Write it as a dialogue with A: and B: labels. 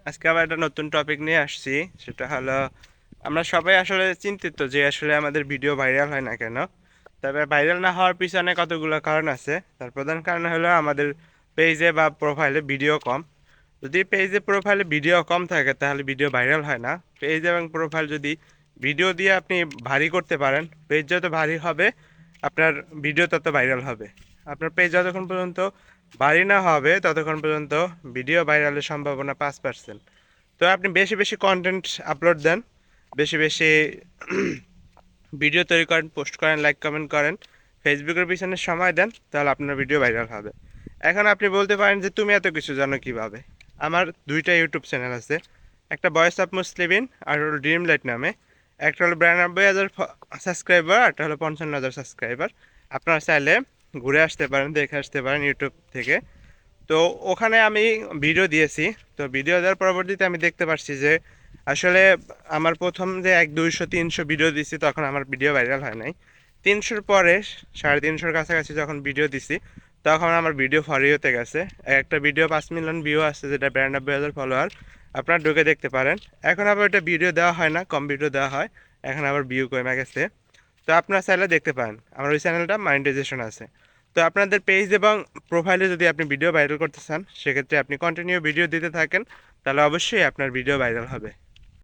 A: আজকে আবার একটা নতুন টপিক নিয়ে আসছি। সেটা হলো, আমরা সবাই আসলে চিন্তিত যে আসলে আমাদের ভিডিও ভাইরাল হয় না কেন। তবে ভাইরাল না হওয়ার পিছনে কতগুলো কারণ আছে। তার প্রধান কারণ হলো আমাদের পেজে বা প্রোফাইলে ভিডিও কম। যদি পেজে প্রোফাইলে ভিডিও কম থাকে তাহলে ভিডিও ভাইরাল হয় না। পেজ এবং প্রোফাইল যদি ভিডিও দিয়ে আপনি ভারী করতে পারেন, পেজ যত ভারী হবে আপনার ভিডিও তত ভাইরাল হবে। আপনার পেজ যতক্ষণ পর্যন্ত ভারী না হবে ততক্ষণ পর্যন্ত ভিডিও ভাইরালের সম্ভাবনা 5%। তো আপনি বেশি বেশি কন্টেন্ট আপলোড দেন, বেশি বেশি ভিডিও তৈরি করেন, পোস্ট করেন, লাইক কমেন্ট করেন, ফেসবুকের পিছনে সময় দেন, তাহলে আপনার ভিডিও ভাইরাল হবে। এখন আপনি বলতে পারেন যে তুমি এত কিছু জানো কিভাবে। আমার দুইটা ইউটিউব চ্যানেল আছে, একটা ভয়েস অফ মুসলিমিন আর হলো ড্রিম লাইট নামে। একটা হলো 92,000 সাবস্ক্রাইবার, একটা হলো 55,000 সাবস্ক্রাইবার। আপনারা চাইলে ঘুরে আসতে পারেন, দেখে আসতে পারেন ইউটিউব থেকে। তো ওখানে আমি ভিডিও দিয়েছি। তো ভিডিও দেওয়ার পরবর্তীতে আমি দেখতে পাচ্ছি যে আসলে আমার প্রথম যে 100, 200, 300 ভিডিও দিছি তখন আমার ভিডিও ভাইরাল হয় নাই। 300-র পরে 350-র কাছাকাছি যখন ভিডিও দিছি তখন আমার ভিডিও ফরি হতে গেছে। একটা ভিডিও 5 মিলিয়ন ভিউ আসছে, যেটা 92,000 ফলোয়ার। আপনারা ঢুকে দেখতে পারেন। এখন আবার এটা ভিডিও দেওয়া হয় না, কম ভিডিও দেওয়া হয়। এখন আবার ভিউ কমে গেছে। তো আপনারা চাইলে দেখতে পারেন, আমার ওই চ্যানেলটা মনিটাইজেশন আছে। তো আপনাদের পেজ এবং প্রোফাইলে যদি আপনি ভিডিও ভাইরাল করতে চান, সেক্ষেত্রে আপনি কন্টিনিউ ভিডিও দিতে থাকেন, তাহলে অবশ্যই আপনার ভিডিও ভাইরাল হবে।